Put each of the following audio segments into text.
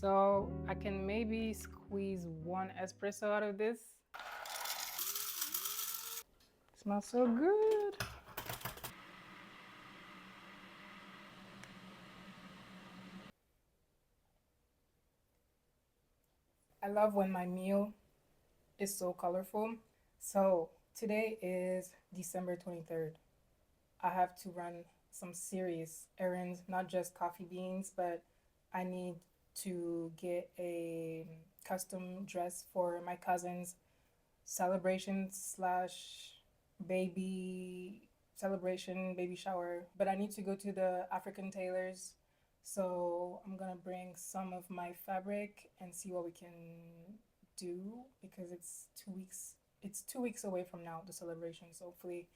So I can maybe squeeze one espresso out of this. It smells so good. I love when my meal is so colorful. So today is December 23rd. I have to run some serious errands, not just coffee beans, but I need to get a custom dress for my cousin's celebration slash baby celebration, baby shower. But I need to go to the African tailors. So I'm gonna bring some of my fabric and see what we can do because it's 2 weeks. It's 2 weeks away from now, the celebration. So hopefully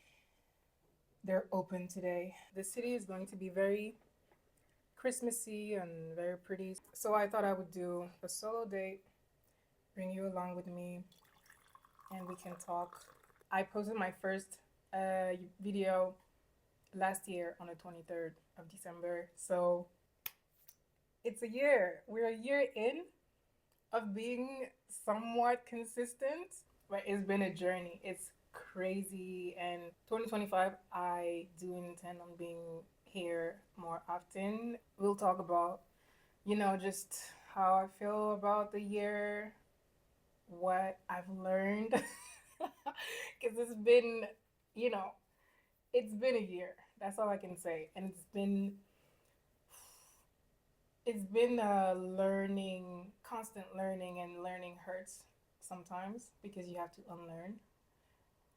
they're open today. The city is going to be very Christmassy and very pretty. So I thought I would do a solo date, bring you along with me, and we can talk. I posted my first video last year on the 23rd of December. So it's a year. We're a year in of being somewhat consistent, but it's been a journey. It's crazy. And 2025, I do intend on being here more often. We'll talk about, just how I feel about the year, what I've learned. Because you know, it's been a year. That's all I can say. And it's been a learning, constant learning, and learning hurts sometimes because you have to unlearn,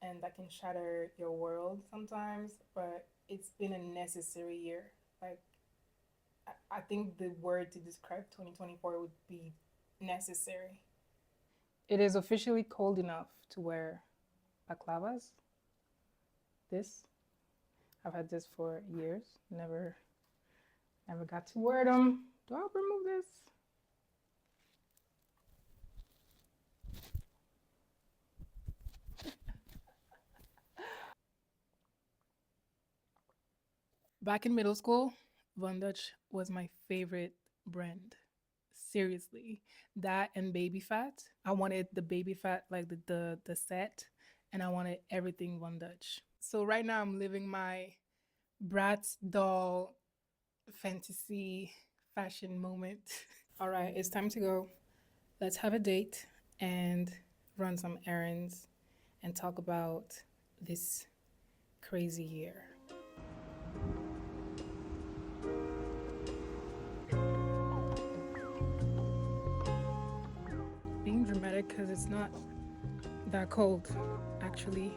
and that can shatter your world sometimes. But it's been a necessary year. Like, I think the word to describe 2024 would be necessary. It is officially cold enough to wear baklavas. This, I've had this for years. Never got to wear them. Do I remove this? Back in middle school, Von Dutch was my favorite brand. Seriously. That and Baby Fat. I wanted the Baby Fat, like the set, and I wanted everything Von Dutch. So right now I'm living my Bratz doll fantasy fashion moment. All right, it's time to go. Let's have a date and run some errands and talk about this crazy year. Being dramatic because it's not that cold, actually.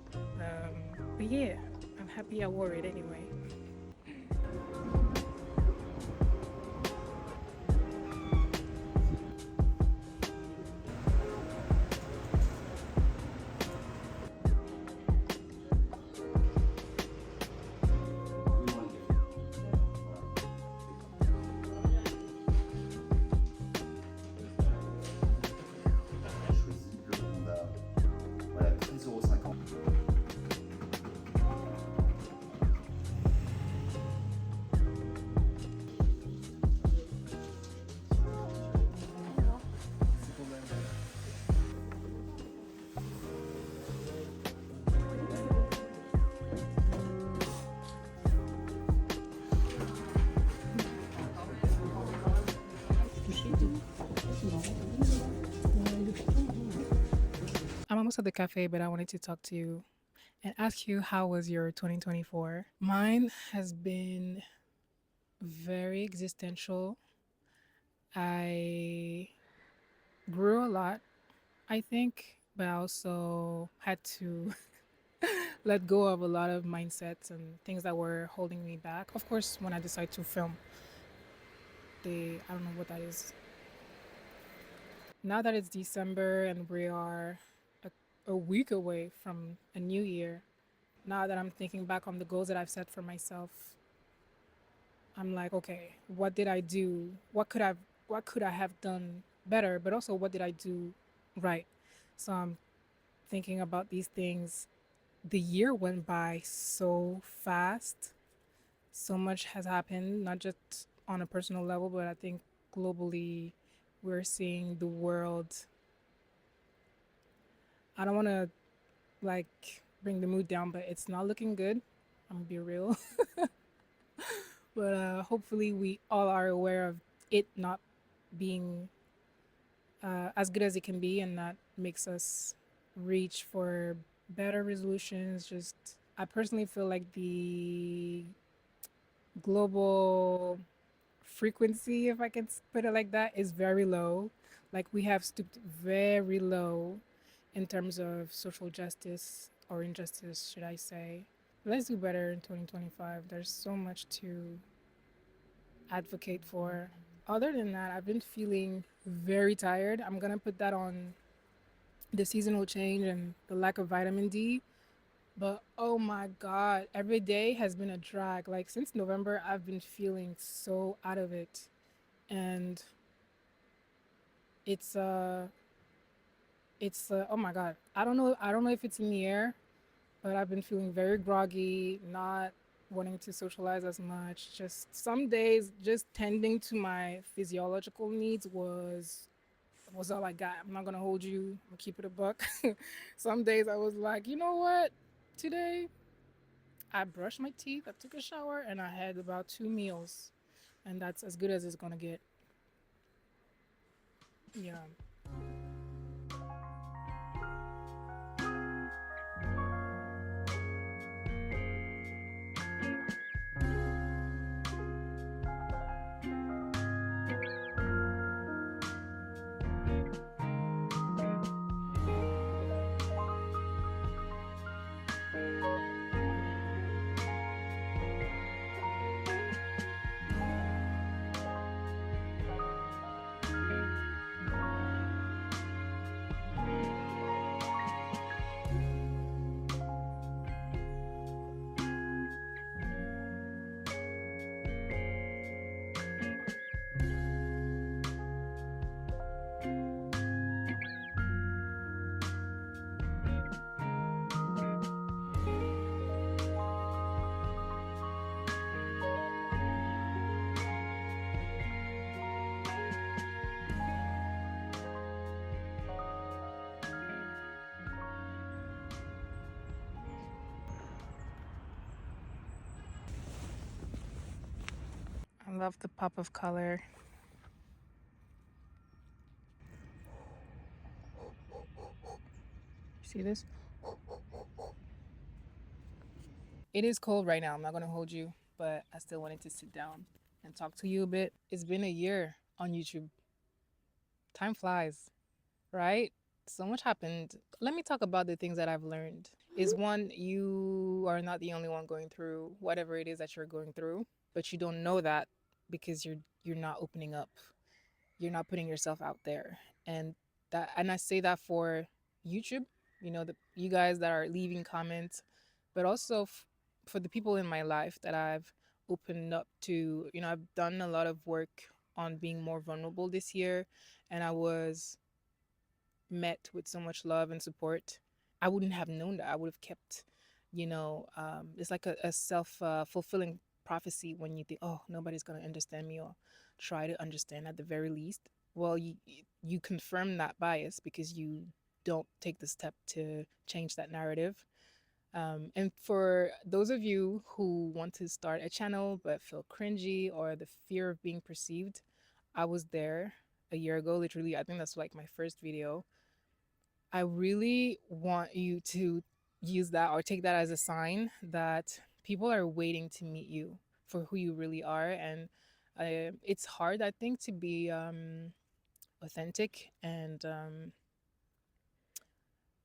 But yeah, I'm happy I wore it anyway. J'ai choisi le Honda. Voilà, 13,50 €. I'm almost at the cafe, but I wanted to talk to you and ask you how was your 2024? Mine has been very existential. I grew a lot, I think, but I also had to let go of a lot of mindsets and things that were holding me back. Of course, when I decided to film I don't know what that is. Now that it's December and we are a week away from a new year, now that I'm thinking back on the goals that I've set for myself, I'm like, okay, what did I do? What could I have done better? But also, what did I do right? So I'm thinking about these things. The year went by so fast. So much has happened, not just on a personal level, but I think globally, we're seeing the world. I don't want to like bring the mood down, but it's not looking good. I'm gonna be real. But hopefully, we all are aware of it not being as good as it can be, and that makes us reach for better resolutions. Just, I personally feel like the global frequency, if I can put it like that, is very low. Like, we have stooped very low in terms of social justice or injustice, should I say. Let's do better in 2025. There's so much to advocate for. Other than that, I've been feeling very tired. I'm gonna put that on the seasonal change and the lack of vitamin D. But oh my God, every day has been a drag. Like, since November, I've been feeling so out of it. And it's oh my God. I don't know if it's in the air, but I've been feeling very groggy, not wanting to socialize as much. Just some days, just tending to my physiological needs was all I got. I'm not gonna hold you. I'm gonna keep it a buck. Some days I was like, you know what? Today I brushed my teeth, I took a shower, and I had about 2 meals, and that's as good as it's gonna get. Yeah. I love the pop of color. You see this? It is cold right now. I'm not gonna hold you, but I still wanted to sit down and talk to you a bit. It's been a year on YouTube. Time flies, right? So much happened. Let me talk about the things that I've learned. Is one, you are not the only one going through whatever it is that you're going through, but you don't know that because you're not opening up. You're not putting yourself out there. And I say that for YouTube, the you guys that are leaving comments, but also for the people in my life that I've opened up to. I've done a lot of work on being more vulnerable this year, and I was met with so much love and support. I wouldn't have known that. I would have kept, it's like a self fulfilling prophecy when you think, oh, nobody's going to understand me or try to understand at the very least. Well, you confirm that bias because you don't take the step to change that narrative. And for those of you who want to start a channel but feel cringy or the fear of being perceived, I was there a year ago. Literally, I think that's like my first video. I really want you to use that or take that as a sign that people are waiting to meet you for who you really are. And it's hard, I think, to be authentic and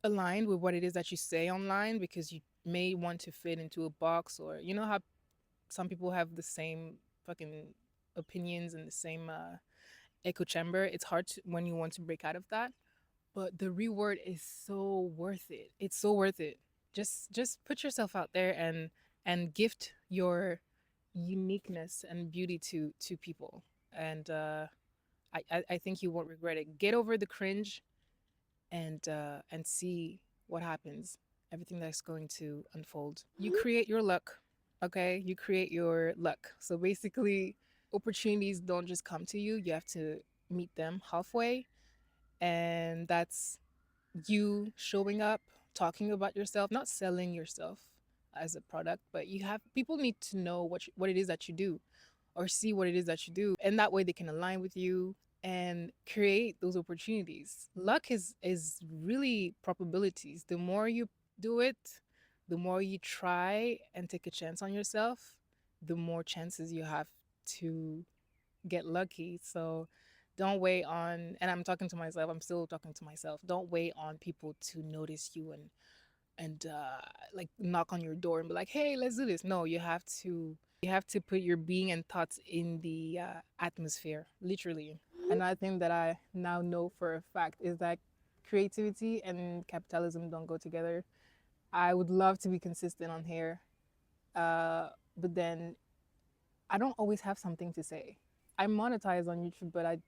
aligned with what it is that you say online because you may want to fit into a box, or you know how some people have the same fucking opinions and the same echo chamber. It's hard when you want to break out of that, but the reward is so worth it. It's so worth it. Just put yourself out there and gift your uniqueness and beauty to people. And I think you won't regret it. Get over the cringe and see what happens. Everything that's going to unfold. You create your luck. Okay, you create your luck. So basically, Opportunities don't just come to you, you have to meet them halfway. And that's you showing up, talking about yourself, not selling yourself as a product, but you have people need to know what it is that you do or see what it is that you do, and that way they can align with you and create those opportunities. Luck is really probabilities. The more you do it, the more you try and take a chance on yourself, the more chances you have to get lucky. So don't wait on, and I'm talking to myself, I'm still talking to myself. Don't wait on people to notice you and like knock on your door and be like, "Hey, let's do this." No, you have to put your being and thoughts in the atmosphere, literally. Another thing that I now know for a fact is that creativity and capitalism don't go together. I would love to be consistent on here, but then I don't always have something to say. I monetize on YouTube, but I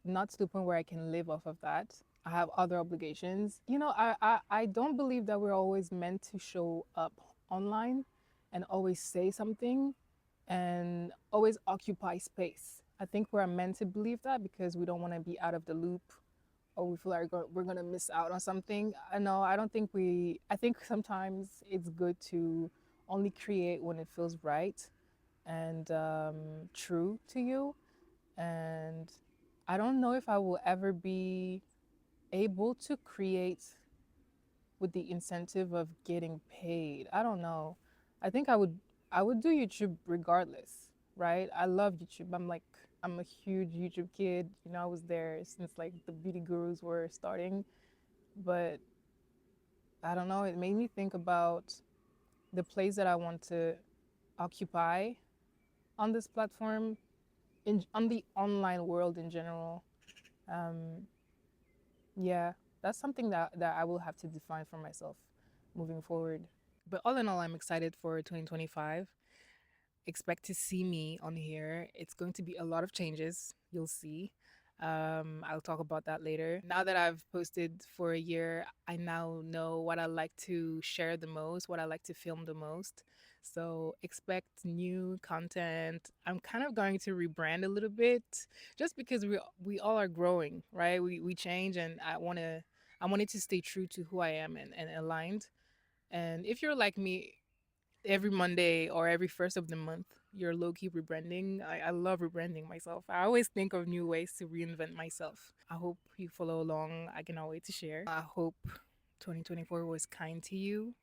not to the point where I can live off of that. I have other obligations. You know, I don't believe that we're always meant to show up online and always say something and always occupy space. I think we're meant to believe that because we don't want to be out of the loop or we feel like we're going to miss out on something. I know, I don't think I think sometimes it's good to only create when it feels right and true to you. And I don't know if I will ever be able to create with the incentive of getting paid. I don't know. I think I would do YouTube regardless, right? I love YouTube. I'm a huge YouTube kid. You know, I was there since like the beauty gurus were starting, but I don't know, it made me think about the place that I want to occupy on this platform in on the online world in general. Um, Yeah, that's something that I will have to define for myself moving forward. But all in all, I'm excited for 2025. Expect to see me on here. It's going to be a lot of changes. You'll see. I'll talk about that later. Now that I've posted for a year, I now know what I like to share the most, what I like to film the most. So expect new content. I'm kind of going to rebrand a little bit, just because we all are growing, right? We change, and I wanted to stay true to who I am and aligned. And if you're like me, every Monday or every first of the month, you're low key rebranding. I love rebranding myself. I always think of new ways to reinvent myself. I hope you follow along. I cannot wait to share. I hope 2024 was kind to you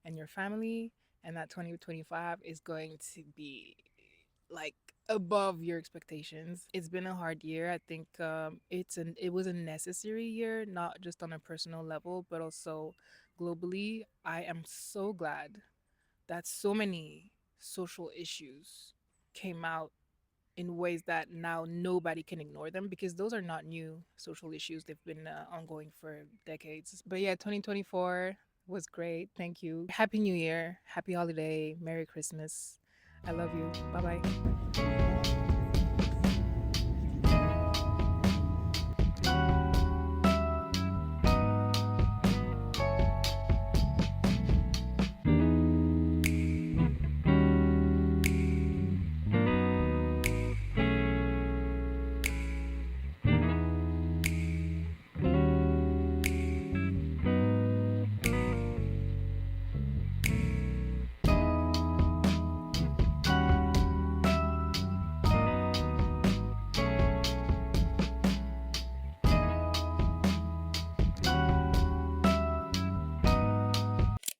and your family, and that 2025 is going to be like above your expectations. It's been a hard year. I think it was a necessary year, not just on a personal level, but also globally. I am so glad that so many social issues came out in ways that now nobody can ignore them, because those are not new social issues. They've been ongoing for decades. But yeah, 2024 was great. Thank you. Happy New Year. Happy holiday. Merry Christmas. I love you. Bye bye.